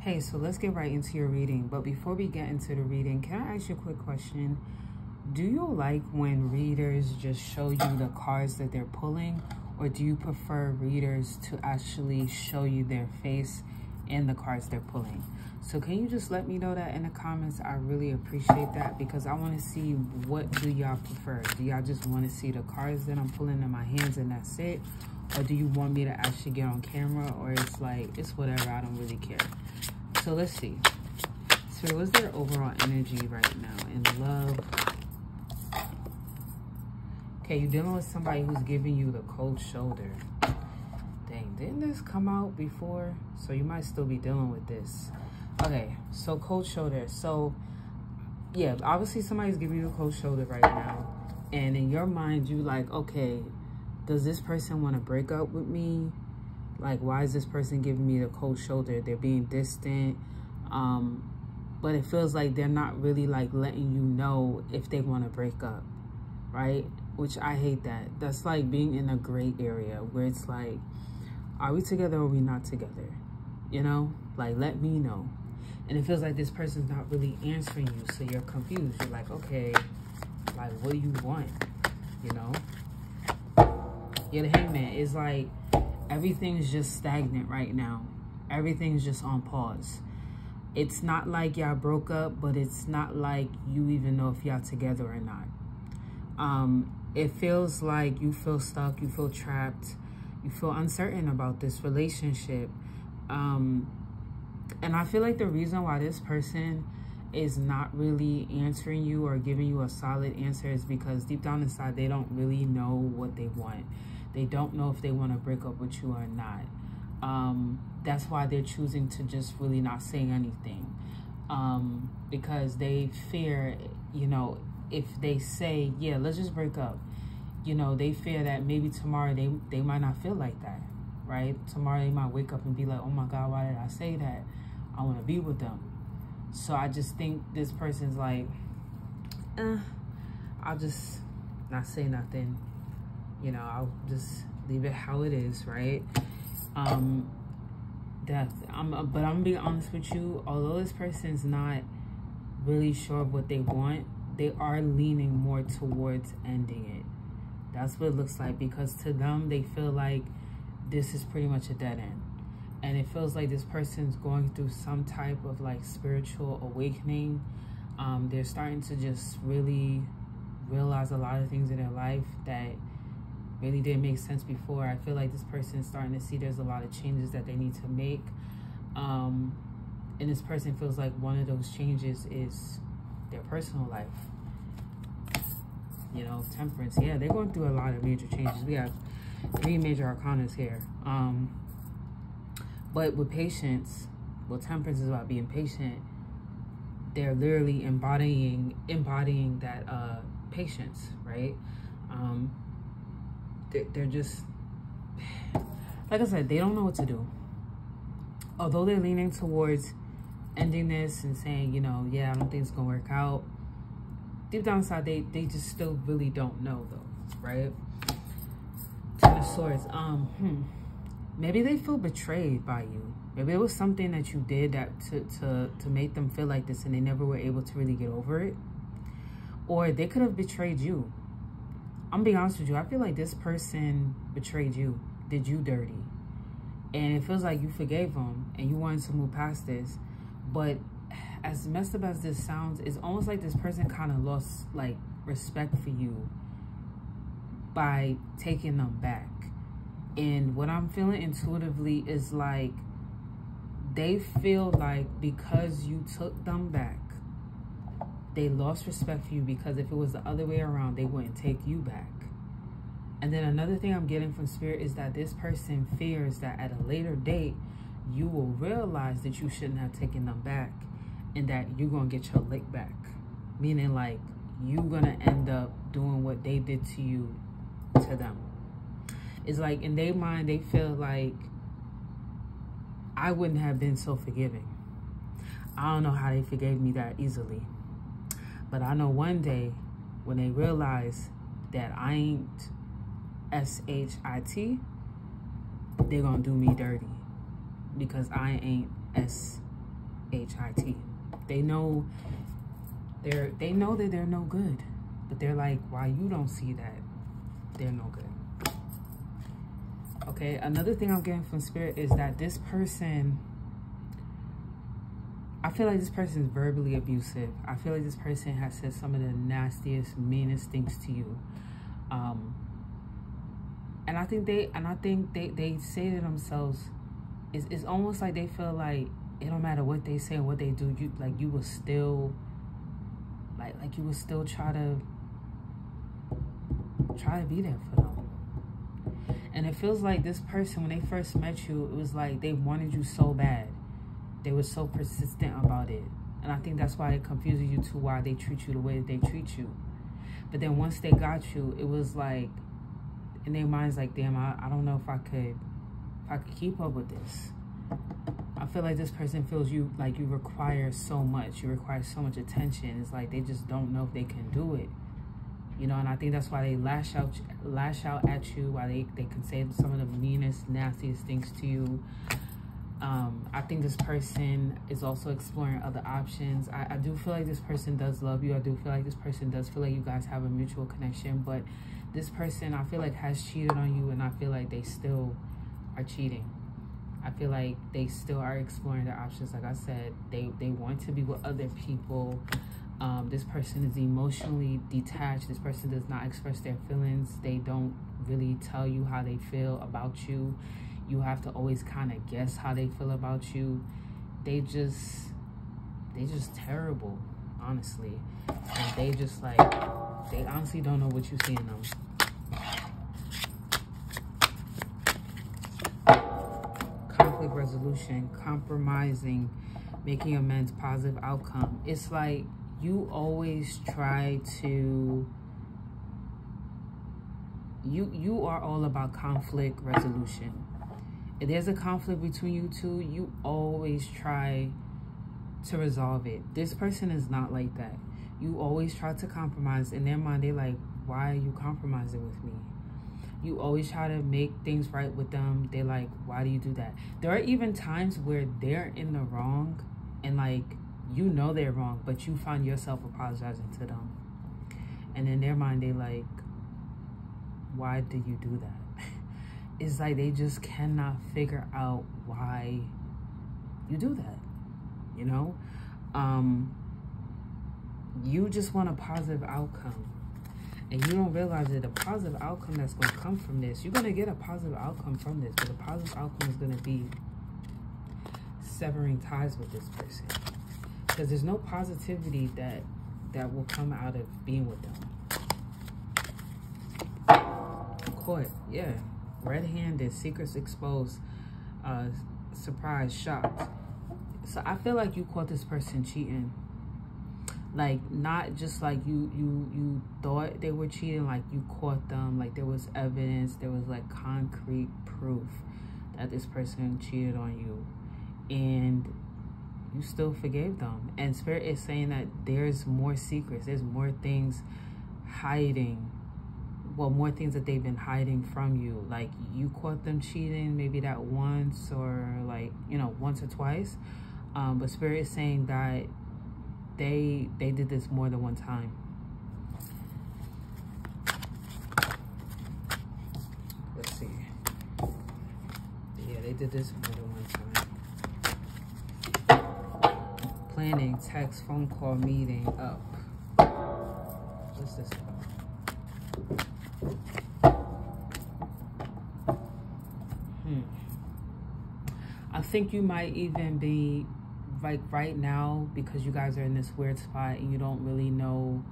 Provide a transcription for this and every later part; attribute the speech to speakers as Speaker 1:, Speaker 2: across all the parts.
Speaker 1: Hey, so let's get right into your reading. But before we get into the reading, can I ask you a quick question? Do you like when readers just show you the cards that they're pulling? Or do you prefer readers to actually show you their face and the cards they're pulling? So can you just let me know that in the comments? I really appreciate that, because I want to see, what do y'all prefer? Do y'all just want to see the cards that I'm pulling in my hands and that's it? Or do you want me to actually get on camera? Or it's like, it's whatever, I don't really care. So let's see. So what's their overall energy right now in love? Okay, you're dealing with somebody who's giving you the cold shoulder. Dang, didn't this come out before? So you might still be dealing with this. Okay, so cold shoulder. So yeah, obviously somebody's giving you the cold shoulder right now. And in your mind, you like, okay, does this person want to break up with me? Like, why is this person giving me the cold shoulder? They're being distant. But it feels like they're not really like letting you know if they want to break up, right? Which I hate that. That's like being in a gray area where it's like, are we together or are we not together? You know, like, let me know. And it feels like this person's not really answering you. So you're confused. You're like, okay, like, what do you want? You know? Yeah, the Hangman is like, everything's just stagnant right now. Everything's just on pause. It's not like y'all broke up, but it's not like you even know if y'all together or not. It feels like you feel stuck, you feel trapped, you feel uncertain about this relationship. And I feel like the reason why this person is not really answering you or giving you a solid answer is because deep down inside, they don't really know what they want. They don't know if they want to break up with you or not. That's why they're choosing to just really not say anything. Because they fear, you know, if they say, yeah, let's just break up, you know, they fear that maybe tomorrow they might not feel like that, right? Tomorrow they might wake up and be like, oh my God, why did I say that? I want to be with them. So I just think this person's like, I'll just not say nothing. You know, I'll just leave it how it is, right? Death. But I'm gonna be honest with you. Although this person's not really sure of what they want, they are leaning more towards ending it. That's what it looks like, because to them, they feel like this is pretty much a dead end. And it feels like this person's going through some type of like spiritual awakening. They're starting to just really realize a lot of things in their life that really didn't make sense before. I feel like this person is starting to see there's a lot of changes that they need to make. And this person feels like one of those changes is their personal life. You know, Temperance. Yeah, they're going through a lot of major changes. We have 3 major arcanas here. But with patience, well, Temperance is about being patient. They're literally embodying that patience, right? They're just, like I said, they don't know what to do. Although they're leaning towards ending this and saying, you know, yeah, I don't think it's gonna work out, deep down inside, they just still really don't know though, right? Ten of Swords. Maybe they feel betrayed by you. Maybe it was something that you did that to make them feel like this, and they never were able to really get over it. Or they could have betrayed you. I'm being honest with you. I feel like this person betrayed you, did you dirty. And it feels like you forgave them and you wanted to move past this. But as messed up as this sounds, it's almost like this person kind of lost like respect for you by taking them back. And what I'm feeling intuitively is like, they feel like because you took them back, they lost respect for you, because if it was the other way around, they wouldn't take you back. And then another thing I'm getting from Spirit is that this person fears that at a later date, you will realize that you shouldn't have taken them back, and that you're going to get your lick back. Meaning like, you're going to end up doing what they did to you to them. It's like, in their mind, they feel like, I wouldn't have been so forgiving. I don't know how they forgave me that easily. But I know one day when they realize that I ain't S-H-I-T, they're going to do me dirty. Because I ain't S H-I-T. They know that they're no good, but they're like, why you don't see that they're no good? Okay, another thing I'm getting from Spirit is that this person, I feel like this person is verbally abusive. I feel like this person has said some of the nastiest, meanest things to you. And I think they say to themselves, it's almost like they feel like it don't matter what they say and what they do, you will still try to be there for them. And it feels like this person, when they first met you, it was like they wanted you so bad. They were so persistent about it. And I think that's why it confuses you to why they treat you the way that they treat you. But then once they got you, it was like, in their minds, like, damn, I don't know if I could keep up with this. I feel like this person feels you like you require so much. You require so much attention. It's like they just don't know if they can do it. You know, and I think that's why they lash out at you, why they can say some of the meanest, nastiest things to you. I think this person is also exploring other options. I do feel like this person does love you. I do feel like this person does feel like you guys have a mutual connection. But this person, I feel like, has cheated on you, and I feel like they still are cheating. I feel like they still are exploring their options. Like I said, they want to be with other people. This person is emotionally detached. This person does not express their feelings. They don't really tell you how they feel about you. You have to always kind of guess how they feel about you. They just terrible, honestly. And they just like, they honestly don't know what you see in them. Conflict resolution, compromising, making amends, positive outcome. It's like you always try to, you are all about conflict resolution. If there's a conflict between you two, you always try to resolve it. This person is not like that. You always try to compromise. In their mind, they're like, why are you compromising with me? You always try to make things right with them. They're like, why do you do that? There are even times where they're in the wrong and like, you know they're wrong, but you find yourself apologizing to them. And in their mind, they like, why do you do that? It's like they just cannot figure out why you do that, you know? You just want a positive outcome. And you don't realize that the positive outcome that's going to come from this, you're going to get a positive outcome from this, but the positive outcome is going to be severing ties with this person. Because there's no positivity that will come out of being with them. Court, yeah. Red-handed, secrets exposed, surprise, shocked. So I feel like you caught this person cheating. Like, not just like you thought they were cheating, like you caught them, like there was evidence, there was like concrete proof that this person cheated on you, and you still forgave them. And Spirit is saying that there's more secrets, there's more things hiding, well, more things that they've been hiding from you. Like, you caught them cheating maybe that once, or like, you know, once or twice, but Spirit is saying that they did this more than one time. Let's see. Yeah, they did this more than one time. Planning, text, phone call, meeting, up. What's this about? I think you might even be like right now, because you guys are in this weird spot and you don't really know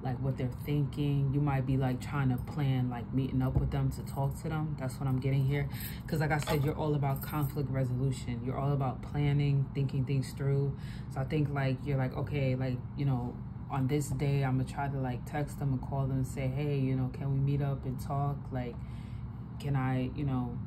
Speaker 1: like what they're thinking. You might be like trying to plan like meeting up with them to talk to them. That's what I'm getting here. Because like I said, you're all about conflict resolution. You're all about planning, thinking things through. So I think like you're like, okay, like, you know, on this day I'm gonna try to like text them and call them and say, hey, you know, can we meet up and talk? Like, can I, you know,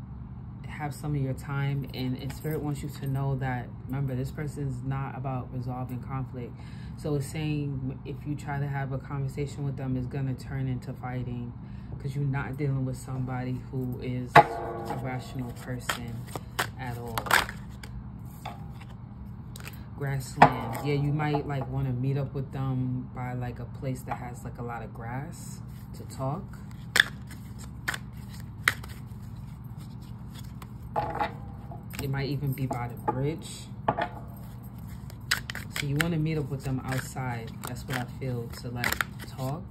Speaker 1: have some of your time? And Spirit wants you to know that, remember, this person is not about resolving conflict. So it's saying if you try to have a conversation with them, it's going to turn into fighting, because you're not dealing with somebody who is a rational person at all. Grassland. Yeah, you might like want to meet up with them by like a place that has like a lot of grass to talk. It might even be by the bridge. So you want to meet up with them outside. That's what I feel, to like talk.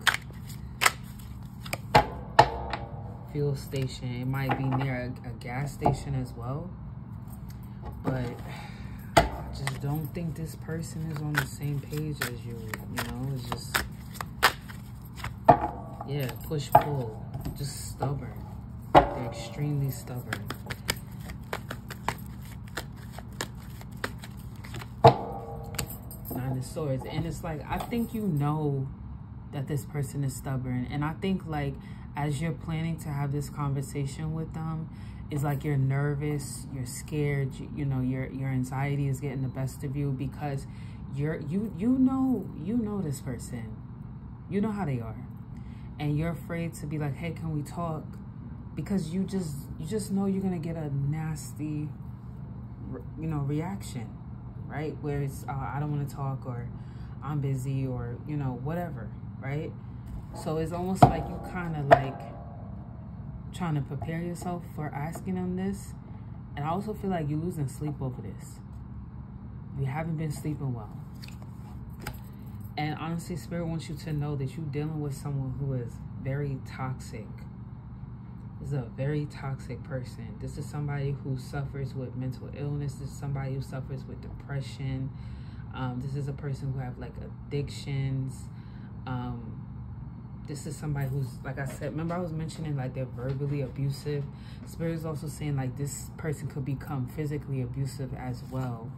Speaker 1: Fuel station. It might be near a gas station as well. But I just don't think this person is on the same page as you. You know, it's just, yeah, push-pull. Just stubborn. They're extremely stubborn. Nine of Swords. And it's like, I think you know that this person is stubborn. And I think like, as you're planning to have this conversation with them, it's like you're nervous, you're scared, you know, your anxiety is getting the best of you, because you know this person. You know how they are. And you're afraid to be like, hey, can we talk? Because you just know you're gonna get a nasty, you know, reaction, right? Where it's I don't want to talk, or I'm busy, or you know, whatever, right? So it's almost like you kind of like trying to prepare yourself for asking them this. And I also feel like you're losing sleep over this. You haven't been sleeping well. And honestly, Spirit wants you to know that you're dealing with someone who is very toxic. This is a very toxic person. This is somebody who suffers with mental illness. This is somebody who suffers with depression. This is a person who have like addictions. This is somebody who's, like I said, remember I was mentioning like they're verbally abusive. Spirit is also saying like this person could become physically abusive as well.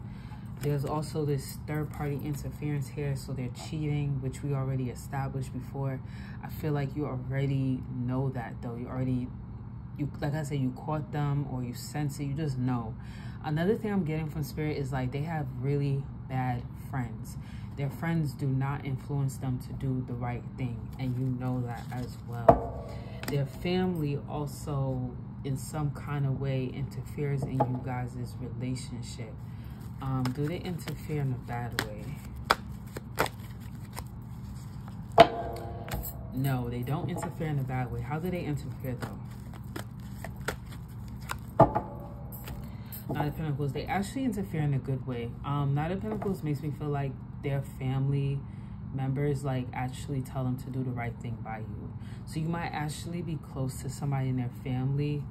Speaker 1: There's also this third-party interference here, so they're cheating, which we already established before. I feel like you already know that, though. You like I said, you caught them, or you sense it. You just know. Another thing I'm getting from Spirit is like they have really bad friends. Their friends do not influence them to do the right thing, and you know that as well. Their family also, in some kind of way, interferes in you guys' relationship. Do they interfere in a bad way? No, they don't interfere in a bad way. How do they interfere though? Knight of Pentacles, they actually interfere in a good way. Knight of Pentacles makes me feel like their family members like actually tell them to do the right thing by you. So you might actually be close to somebody in their family,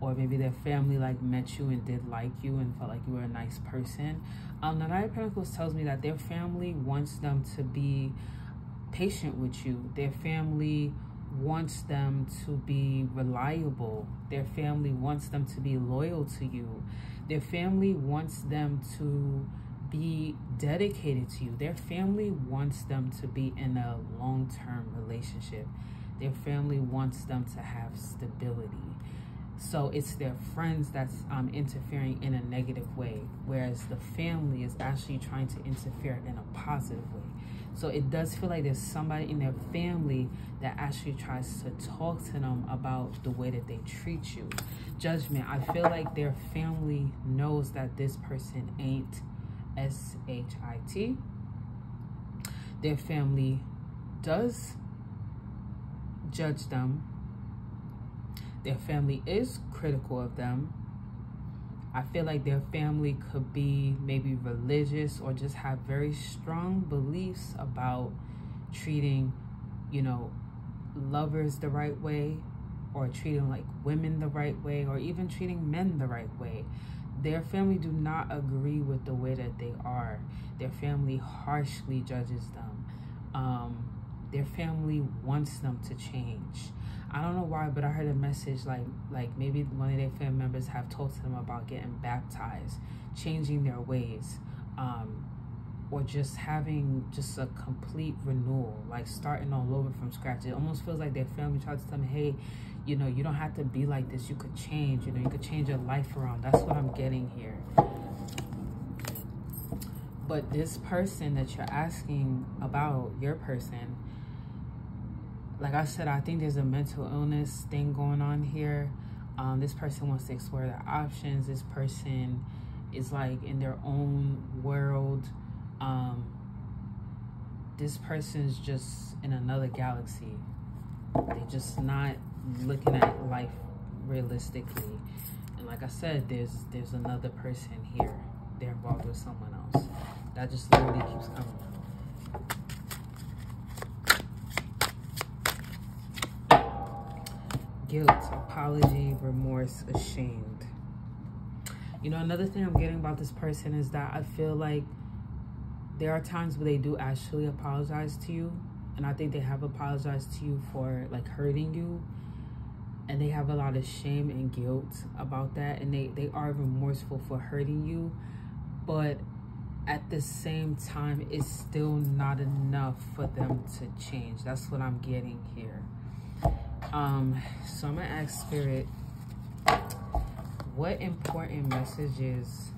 Speaker 1: or maybe their family like met you and did like you and felt like you were a nice person. The Knight of Pentacles tells me that their family wants them to be patient with you. Their family wants them to be reliable. Their family wants them to be loyal to you. Their family wants them to be dedicated to you. Their family wants them to be in a long-term relationship. Their family wants them to have stability. So it's their friends that's interfering in a negative way, whereas the family is actually trying to interfere in a positive way. So it does feel like there's somebody in their family that actually tries to talk to them about the way that they treat you. Judgment, I feel like their family knows that this person ain't S-H-I-T. Their family does judge them. Their family is critical of them. I feel like their family could be maybe religious, or just have very strong beliefs about treating, you know, lovers the right way, or treating like women the right way, or even treating men the right way. Their family do not agree with the way that they are. Their family harshly judges them. Their family wants them to change. I don't know why, but I heard a message like maybe one of their family members have told them about getting baptized, changing their ways, or just having just a complete renewal, like starting all over from scratch. It almost feels like their family tried to tell them, hey, you know, you don't have to be like this. You could change, you know, you could change your life around. That's what I'm getting here. But this person that you're asking about, your person, like I said, I think there's a mental illness thing going on here. This person wants to explore their options. This person is like in their own world. This person's just in another galaxy. They're just not looking at life realistically. And like I said, there's another person here. They're involved with someone else. That just literally keeps coming. Guilt, apology, remorse, ashamed. You know, another thing I'm getting about this person is that I feel like there are times where they do actually apologize to you. And I think they have apologized to you for like hurting you. And they have a lot of shame and guilt about that. And they are remorseful for hurting you. But at the same time, it's still not enough for them to change. That's what I'm getting here. So I'm gonna ask Spirit, what important messages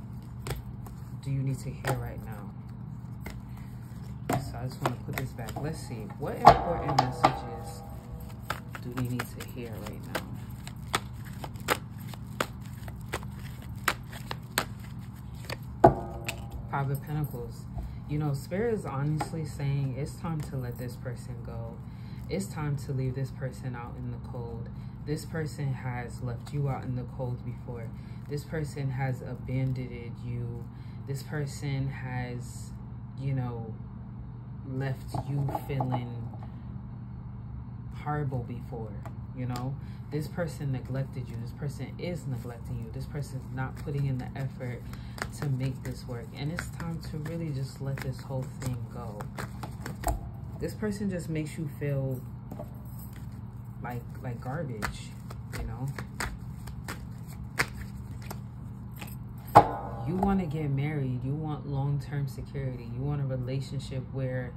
Speaker 1: do you need to hear right now? So I just want to put this back. Let's see. What important messages do we need to hear right now? Five of Pentacles. You know, Spirit is honestly saying it's time to let this person go. It's time to leave this person out in the cold. This person has left you out in the cold before. This person has abandoned you. This person has, you know, left you feeling horrible before, you know. This person neglected you. This person is neglecting you. This person is not putting in the effort to make this work. And it's time to really just let this whole thing go. This person just makes you feel like garbage, you know. You want to get married. You want long-term security. You want a relationship where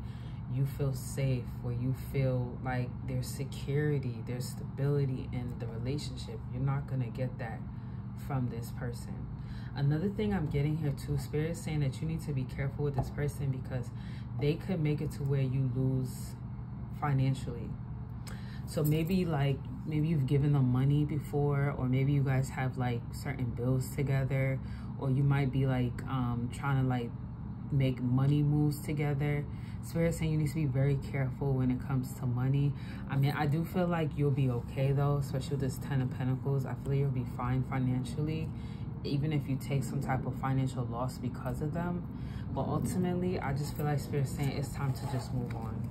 Speaker 1: you feel safe, where you feel like there's security, there's stability in the relationship. You're not going to get that from this person. Another thing I'm getting here too, Spirit is saying that you need to be careful with this person because they could make it to where you lose financially. So maybe you've given them money before, or maybe you guys have like certain bills together, or you might be like trying to like make money moves together. Spirit saying you need to be very careful when it comes to money. I mean, I do feel like you'll be okay though, especially with this 10 of Pentacles. I feel like you'll be fine financially, even if you take some type of financial loss because of them. But ultimately, I just feel like Spirit's saying it's time to just move on.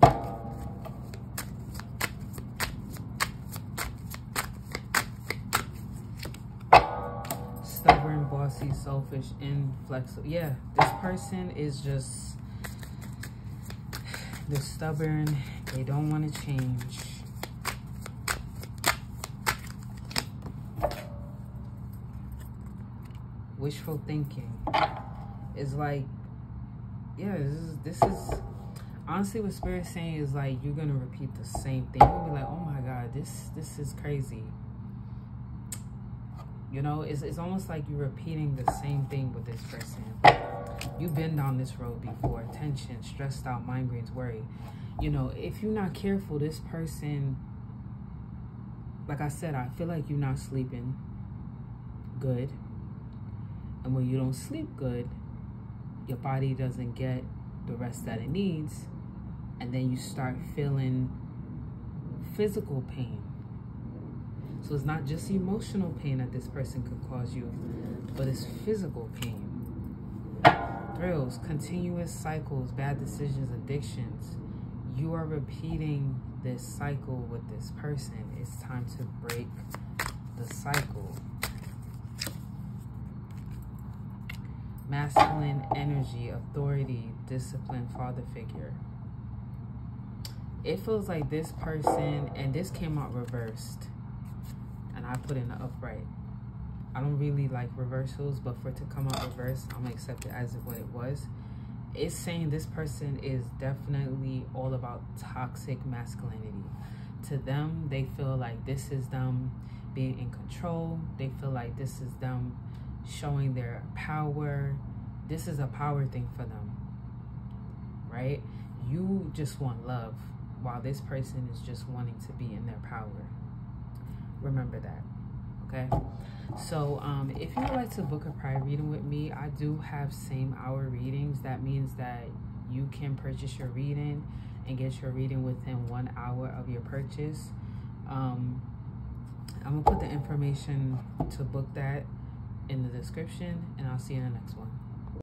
Speaker 1: Stubborn, bossy, selfish, inflexible. Yeah, this person is just, they're stubborn. They don't want to change. Wishful thinking is like, yeah, this is honestly what Spirit's saying is like you're gonna repeat the same thing. You'll be like, oh my God, this is crazy. You know, it's almost like you're repeating the same thing with this person. You've been down this road before. Tension, stressed out, migraines, worry. You know, if you're not careful, this person, like I said, I feel like you're not sleeping good. And when you don't sleep good, your body doesn't get the rest that it needs. And then you start feeling physical pain. So it's not just emotional pain that this person could cause you, but it's physical pain. Thrills, continuous cycles, bad decisions, addictions. You are repeating this cycle with this person. It's time to break the cycle. Masculine energy, authority, discipline, father figure. It feels like this person, and this came out reversed, and I put in the upright. I don't really like reversals, but for it to come out reversed, I'm gonna accept it as what it was. It's saying this person is definitely all about toxic masculinity. To them, they feel like this is them being in control. They feel like this is them showing their power. This is a power thing for them, right? You just want love, while this person is just wanting to be in their power. Remember that, okay? So if you would like to book a private reading with me, I do have same hour readings. That means that you can purchase your reading and get your reading within 1 hour of your purchase. I'm gonna put the information to book that in the description, and I'll see you in the next one.